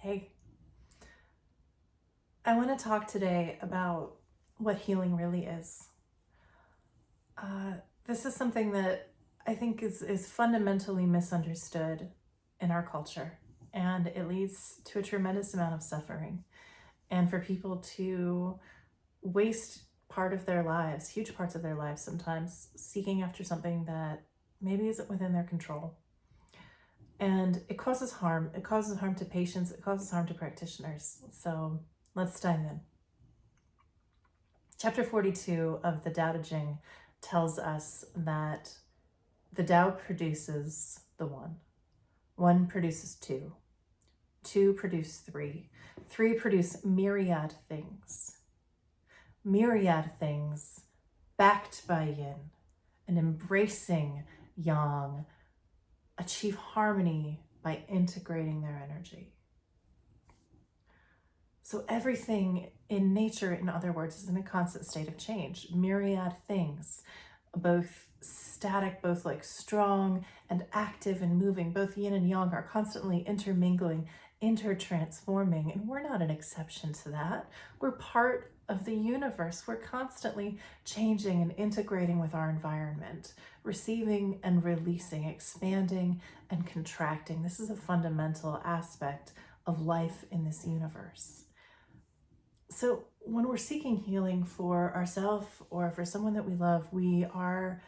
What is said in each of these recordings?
Hey, I want to talk today about what healing really is. This is something that I think is fundamentally misunderstood in our culture, and it leads to a tremendous amount of suffering, and for people to waste part of their lives, huge parts of their lives sometimes, seeking after something that maybe isn't within their control. And it causes harm. It causes harm to patients. It causes harm to practitioners. So let's dive in. Chapter 42 of the Dao De Jing tells us that the Tao produces the one. One produces two. Two produce three. Three produce myriad things. Myriad things backed by yin and embracing yang achieve harmony by integrating their energy. So everything in nature, in other words, is in a constant state of change. Myriad things, both static, both like strong and active and moving, both yin and yang are constantly intermingling, intertransforming, and we're not an exception to that. We're part of the universe. We're constantly changing and integrating with our environment, receiving and releasing, expanding and contracting. This is a fundamental aspect of life in this universe. So when we're seeking healing for ourselves or for someone that we love, we are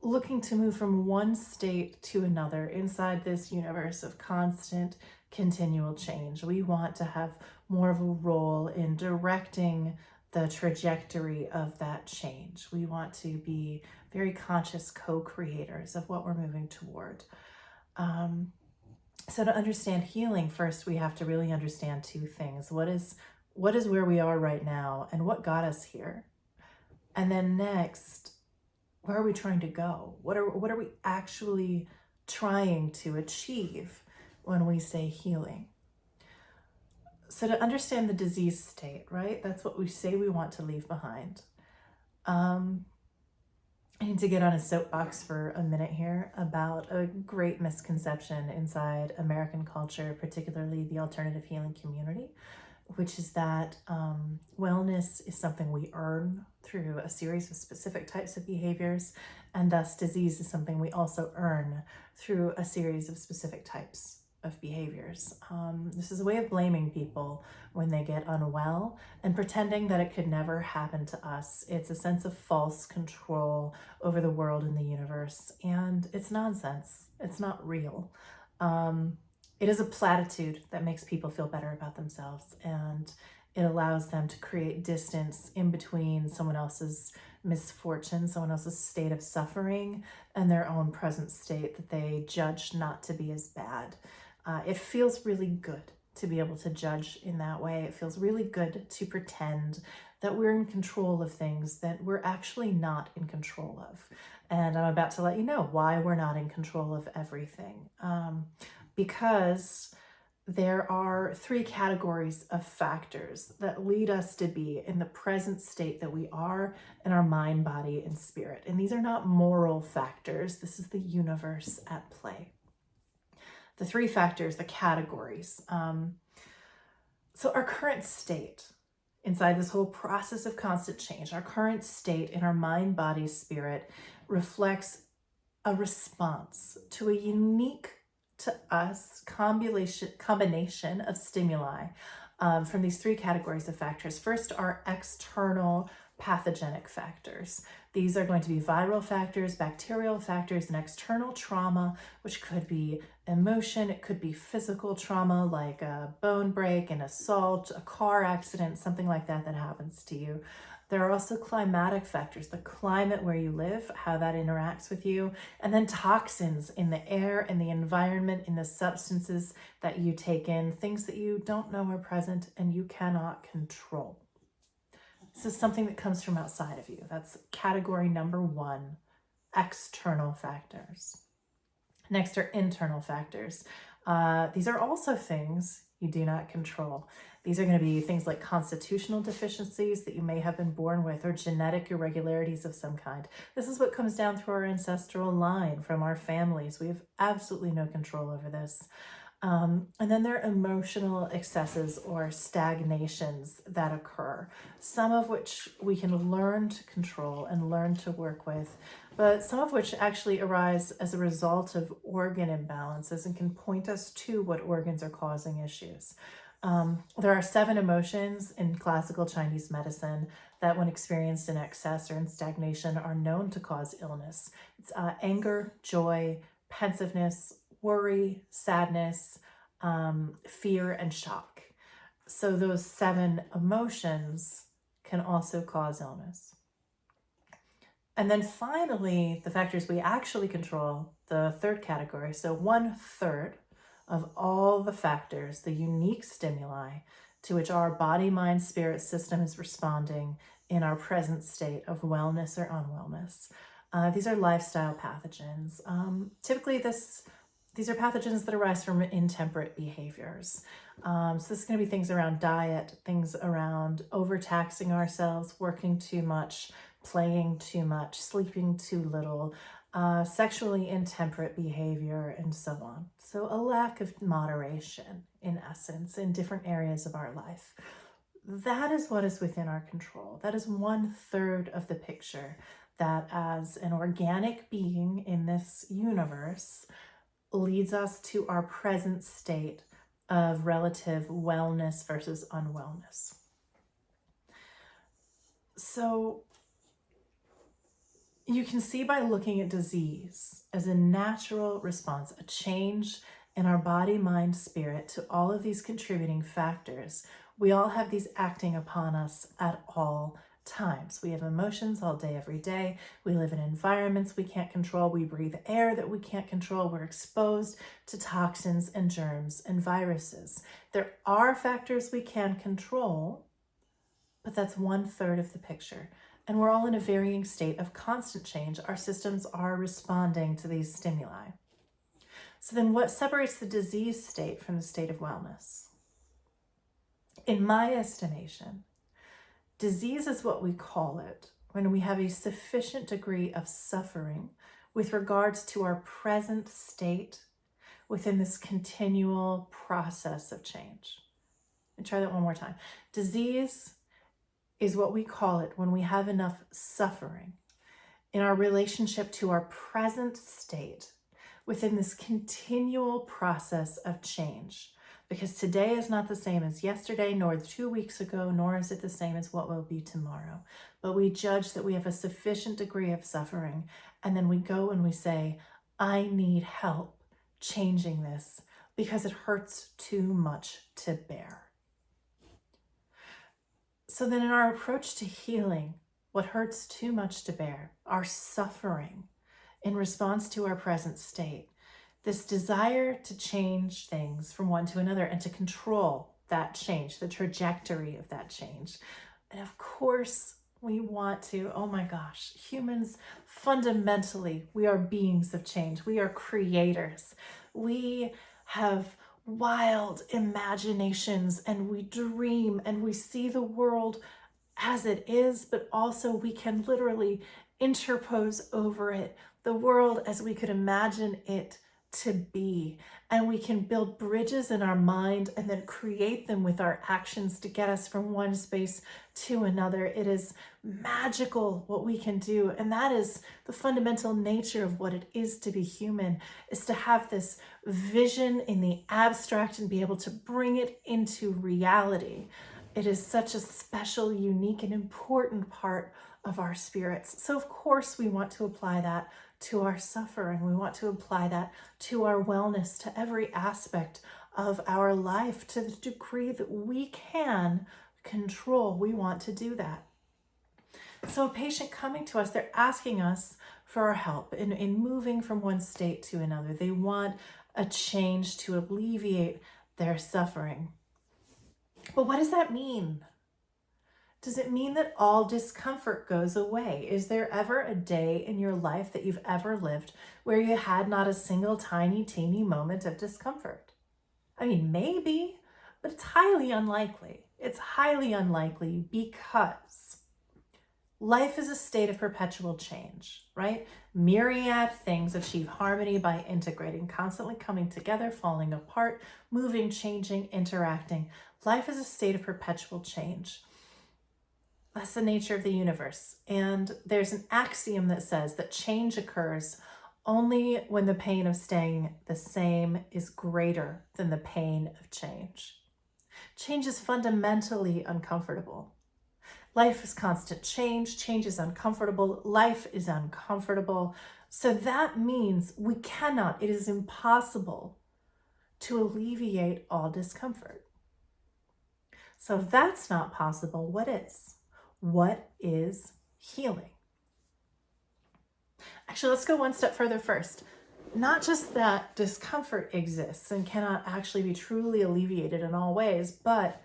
looking to move from one state to another inside this universe of constant, continual change. We want to have more of a role in directing the trajectory of that change. We want to be very conscious co-creators of what we're moving toward. So to understand healing, first we have to really understand two things. What is where we are right now and what got us here? And then next, where are we trying to go? What are we actually trying to achieve when we say healing? So to understand the disease state, right? That's what we say we want to leave behind. I need to get on a soapbox for a minute here about a great misconception inside American culture, particularly the alternative healing community, which is that wellness is something we earn through a series of specific types of behaviors, and thus disease is something we also earn through a series of specific types of behaviors. This is a way of blaming people when they get unwell and pretending that it could never happen to us. It's a sense of false control over the world and the universe, and it's nonsense. It's not real. It is a platitude that makes people feel better about themselves, and it allows them to create distance in between someone else's misfortune, someone else's state of suffering, and their own present state that they judge not to be as bad. It feels really good to be able to judge in that way. It feels really good to pretend that we're in control of things that we're actually not in control of. And I'm about to let you know why we're not in control of everything. Because there are three categories of factors that lead us to be in the present state that we are in our mind, body, and spirit. And these are not moral factors. This is the universe at play. The three factors, the categories. So our current state inside this whole process of constant change, our current state in our mind, body, spirit reflects a response to a unique to us combination of stimuli from these three categories of factors. First are external pathogenic factors. These are going to be viral factors, bacterial factors, and external trauma, which could be emotion, it could be physical trauma like a bone break, an assault, a car accident, something like that that happens to you. There are also climatic factors, the climate where you live, how that interacts with you, and then toxins in the air, in the environment, in the substances that you take in, things that you don't know are present and you cannot control. This is something that comes from outside of you. That's category number one, external factors. Next are internal factors. These are also things you do not control. These are going to be things like constitutional deficiencies that you may have been born with or genetic irregularities of some kind. This is what comes down through our ancestral line from our families. We have absolutely no control over this. And then there are emotional excesses or stagnations that occur, some of which we can learn to control and learn to work with, but some of which actually arise as a result of organ imbalances and can point us to what organs are causing issues. There are 7 emotions in classical Chinese medicine that, when experienced in excess or in stagnation, are known to cause illness. It's anger, joy, pensiveness, worry, sadness, fear, and shock. So those 7 emotions can also cause illness. And then finally, the factors we actually control, the third category. So 1/3 of all the factors, the unique stimuli to which our body, mind, spirit system is responding in our present state of wellness or unwellness. These are lifestyle pathogens. Typically, these are pathogens that arise from intemperate behaviors. So this is going to be things around diet, things around overtaxing ourselves, working too much, playing too much, sleeping too little, sexually intemperate behavior, and so on. So a lack of moderation, in essence, in different areas of our life. That is what is within our control. That is 1/3 of the picture, that as an organic being in this universe leads us to our present state of relative wellness versus unwellness. So you can see by looking at disease as a natural response, a change in our body, mind, spirit to all of these contributing factors. We all have these acting upon us at all times. We have emotions all day, every day. We live in environments we can't control. We breathe air that we can't control. We're exposed to toxins and germs and viruses. There are factors we can control, but that's 1/3 of the picture. And we're all in a varying state of constant change. Our systems are responding to these stimuli. So then what separates the disease state from the state of wellness? In my estimation, disease is what we call it when we have a sufficient degree of suffering with regards to our present state within this continual process of change. And try that one more time. Disease is what we call it when we have enough suffering in our relationship to our present state within this continual process of change. Because today is not the same as yesterday, nor 2 weeks ago, nor is it the same as what will be tomorrow. But we judge that we have a sufficient degree of suffering, and then we go and we say, I need help changing this because it hurts too much to bear. So then in our approach to healing, what hurts too much to bear, our suffering in response to our present state, this desire to change things from one to another and to control that change, the trajectory of that change. And of course, we want to, oh my gosh, humans, fundamentally, we are beings of change. We are creators. We have wild imaginations and we dream and we see the world as it is, but also we can literally interpose over it the world as we could imagine it to be. And we can build bridges in our mind and then create them with our actions to get us from one space to another. It is magical what we can do. And that is the fundamental nature of what it is to be human, is to have this vision in the abstract and be able to bring it into reality. It is such a special, unique, and important part of our spirits. So of course we want to apply that to our suffering. We want to apply that to our wellness, to every aspect of our life, to the degree that we can control. We want to do that. So a patient coming to us, they're asking us for our help in moving from one state to another. They want a change to alleviate their suffering. But what does that mean? Does it mean that all discomfort goes away? Is there ever a day in your life that you've ever lived where you had not a single tiny, teeny moment of discomfort? I mean, maybe, but it's highly unlikely. It's highly unlikely because Life is a state of perpetual change, right? Myriad things achieve harmony by integrating, constantly coming together, falling apart, moving, changing, interacting. Life is a state of perpetual change. That's the nature of the universe. And there's an axiom that says that change occurs only when the pain of staying the same is greater than the pain of change. Change is fundamentally uncomfortable. Life is constant change. Change is uncomfortable. Life is uncomfortable. So that means we cannot, it is impossible to alleviate all discomfort. So if that's not possible, what is? What is healing? Actually, let's go one step further first. Not just that discomfort exists and cannot actually be truly alleviated in all ways, but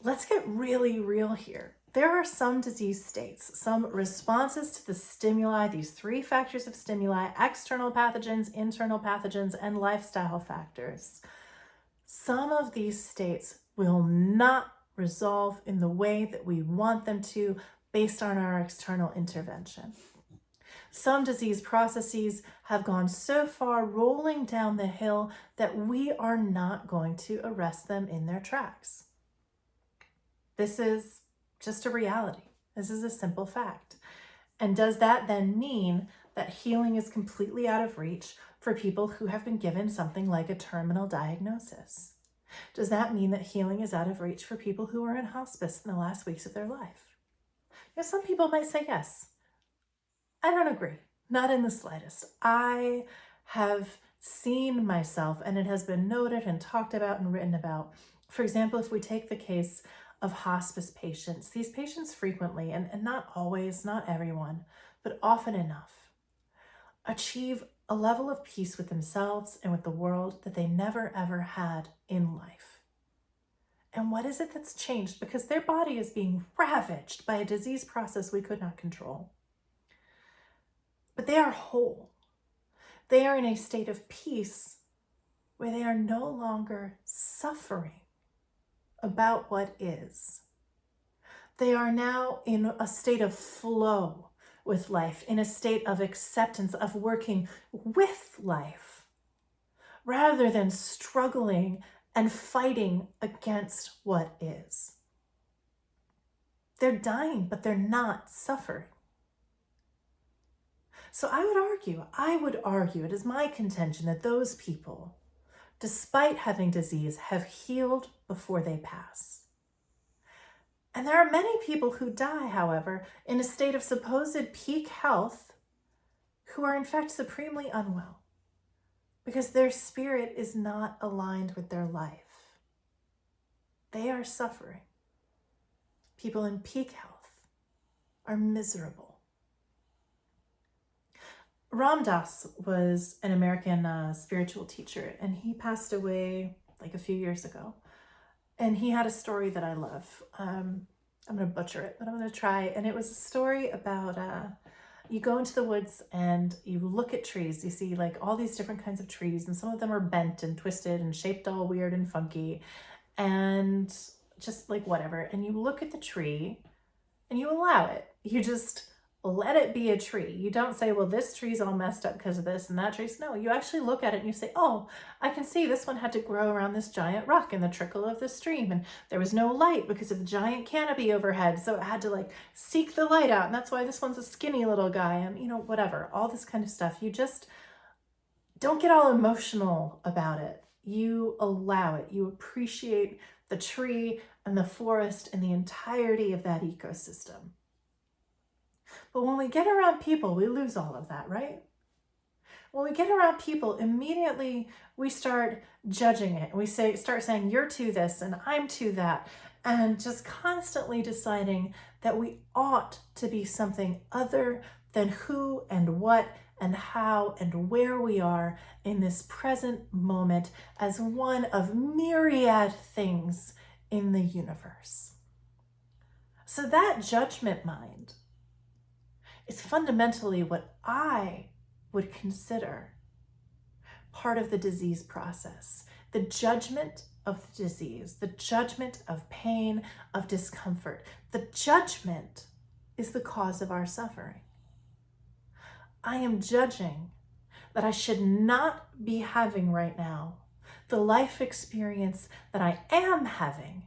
let's get really real here. There are some disease states, some responses to the stimuli, these three factors of stimuli: external pathogens, internal pathogens, and lifestyle factors. Some of these states will not resolve in the way that we want them to based on our external intervention. Some disease processes have gone so far rolling down the hill that we are not going to arrest them in their tracks. This is just a reality. This is a simple fact. And does that then mean that healing is completely out of reach for people who have been given something like a terminal diagnosis? Does that mean that healing is out of reach for people who are in hospice in the last weeks of their life? You know, some people might say yes. I don't agree, not in the slightest. I have seen myself, and it has been noted and talked about and written about. For example, if we take the case of hospice patients, these patients frequently, and not always, not everyone, but often enough, achieve a level of peace with themselves and with the world that they never ever had in life. And what is it that's changed? Because their body is being ravaged by a disease process we could not control. But they are whole. They are in a state of peace where they are no longer suffering about what is. They are now in a state of flow with life, in a state of acceptance, of working with life, rather than struggling and fighting against what is. They're dying, but they're not suffering. So I would argue, it is my contention that those people, despite having disease, have healed before they pass. And there are many people who die, however, in a state of supposed peak health, who are in fact supremely unwell because their spirit is not aligned with their life. They are suffering. People in peak health are miserable. Ram Dass was an American spiritual teacher, and he passed away like a few years ago. And he had a story that I love. I'm going to butcher it, but I'm going to try. And it was a story about you go into the woods and you look at trees. You see like all these different kinds of trees, and some of them are bent and twisted and shaped all weird and funky and just like whatever. And you look at the tree and you allow it. You just let it be a tree. You don't say, well, this tree's all messed up because of this and that tree's. No, you actually look at it and you say, oh, I can see this one had to grow around this giant rock in the trickle of the stream. And there was no light because of the giant canopy overhead. So it had to like seek the light out. And that's why this one's a skinny little guy and, you know, whatever, all this kind of stuff. You just don't get all emotional about it. You allow it. You appreciate the tree and the forest and the entirety of that ecosystem. But when we get around people, we lose all of that, right? When we get around people, immediately we start judging it. We start saying, you're to this and I'm to that. And just constantly deciding that we ought to be something other than who and what and how and where we are in this present moment as one of myriad things in the universe. So that judgment mind is fundamentally what I would consider part of the disease process. The judgment of the disease, the judgment of pain, of discomfort, the judgment is the cause of our suffering. I am judging that I should not be having right now the life experience that I am having.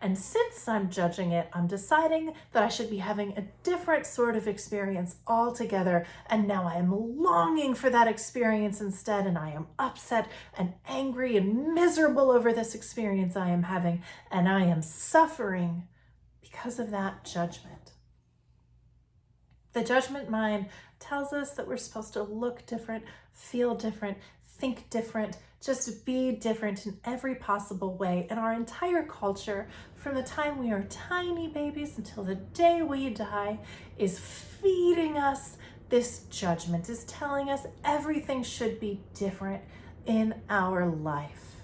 And since I'm judging it, I'm deciding that I should be having a different sort of experience altogether. And now I am longing for that experience instead. And I am upset and angry and miserable over this experience I am having. And I am suffering because of that judgment. The judgment mind tells us that we're supposed to look different, feel different, think different, just be different in every possible way. And our entire culture, from the time we are tiny babies until the day we die, is feeding us this judgment, is telling us everything should be different in our life.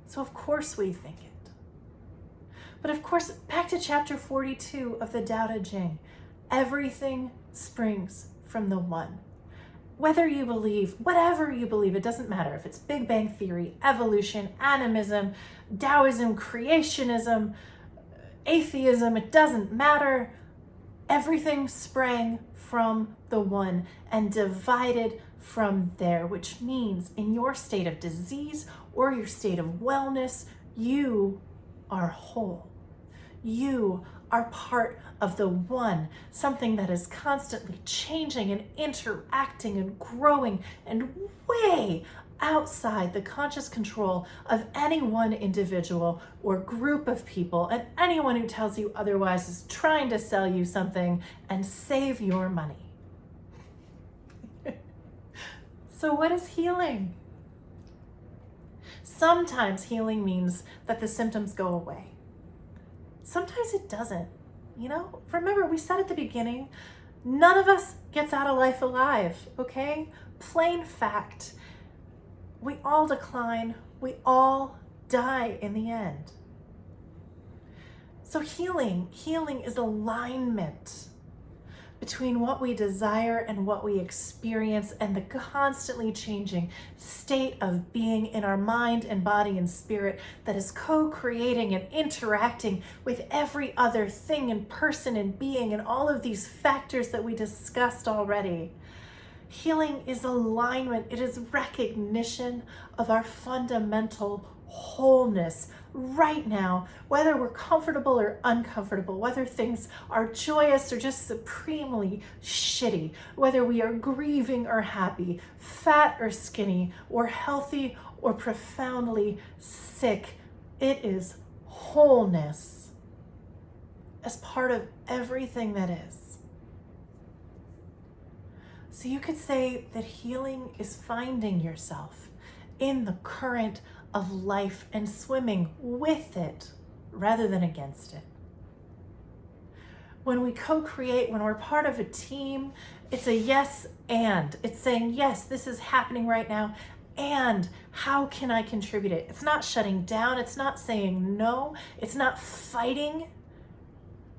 So of course we think it. But of course, back to chapter 42 of the Dao De Jing, everything springs from the one. Whether you believe, whatever you believe, it doesn't matter if it's Big Bang Theory, evolution, animism, Taoism, creationism, atheism, it doesn't matter. Everything sprang from the one and divided from there, which means in your state of disease or your state of wellness, you are whole. You are part of the one, something that is constantly changing and interacting and growing and way outside the conscious control of any one individual or group of people, and anyone who tells you otherwise is trying to sell you something and save your money. So what is healing? Sometimes healing means that the symptoms go away. Sometimes it doesn't. You know, remember we said at the beginning, none of us gets out of life alive, okay? Plain fact. We all decline. We all die in the end. So healing is alignment between what we desire and what we experience, and the constantly changing state of being in our mind and body and spirit that is co-creating and interacting with every other thing and person and being and all of these factors that we discussed already. Healing is alignment. It is recognition of our fundamental wholeness right now, whether we're comfortable or uncomfortable, whether things are joyous or just supremely shitty, whether we are grieving or happy, fat or skinny, or healthy or profoundly sick. It is wholeness as part of everything that is. So you could say that healing is finding yourself in the current of life and swimming with it rather than against it. When we co-create, when we're part of a team, it's a yes and. It's saying, yes, this is happening right now, and how can I contribute it? It's not shutting down. It's not saying no. It's not fighting.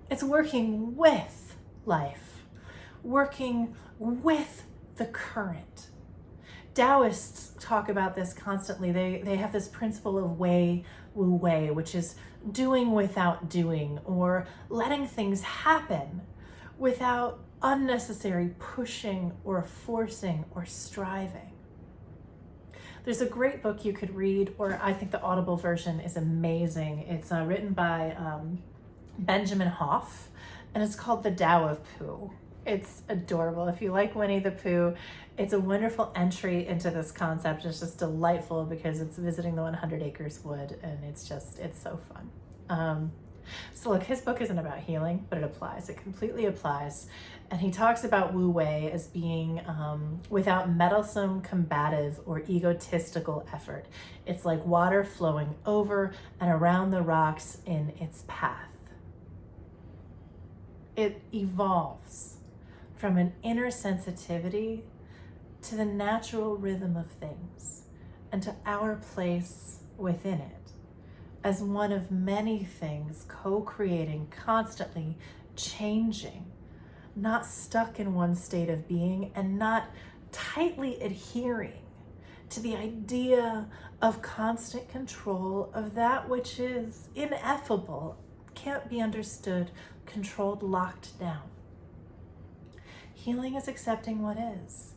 It's working with life, working with the current. Taoists talk about this constantly. They have this principle of wei wu wei, which is doing without doing, or letting things happen without unnecessary pushing or forcing or striving. There's a great book you could read, or I think the Audible version is amazing. It's written by Benjamin Hoff, and it's called The Dao of Pooh. It's adorable. If you like Winnie the Pooh, it's a wonderful entry into this concept. It's just delightful because it's visiting the 100 Acres Wood, and it's so fun. So look, his book isn't about healing, but it applies. It completely applies. And he talks about Wu Wei as being without meddlesome, combative, or egotistical effort. It's like water flowing over and around the rocks in its path. It evolves from an inner sensitivity to the natural rhythm of things and to our place within it as one of many things co-creating, constantly changing, not stuck in one state of being and not tightly adhering to the idea of constant control of that which is ineffable, can't be understood, controlled, locked down. Healing is accepting what is.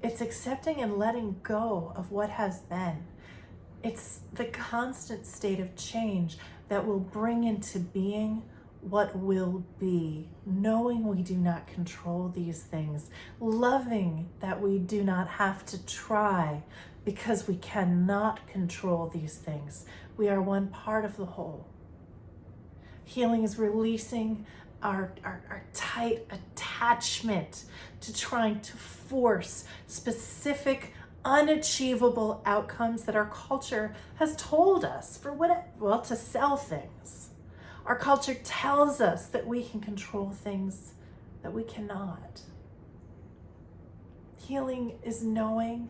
It's accepting and letting go of what has been. It's the constant state of change that will bring into being what will be, knowing we do not control these things, loving that we do not have to try because we cannot control these things. We are one part of the whole. Healing is releasing our tight attachment to trying to force specific unachievable outcomes that our culture has told us to sell things. Our culture tells us that we can control things that we cannot. Healing is knowing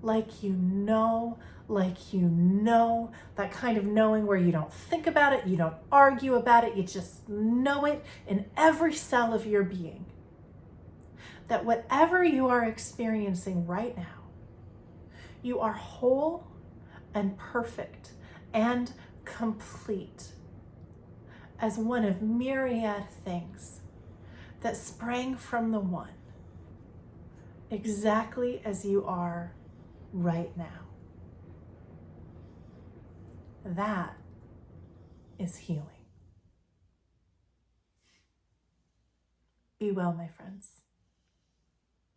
like you know, that kind of knowing where you don't think about it, you don't argue about it, you just know it in every cell of your being. That whatever you are experiencing right now, you are whole and perfect and complete as one of myriad things that sprang from the one, exactly as you are right now. That is healing. Be well, my friends.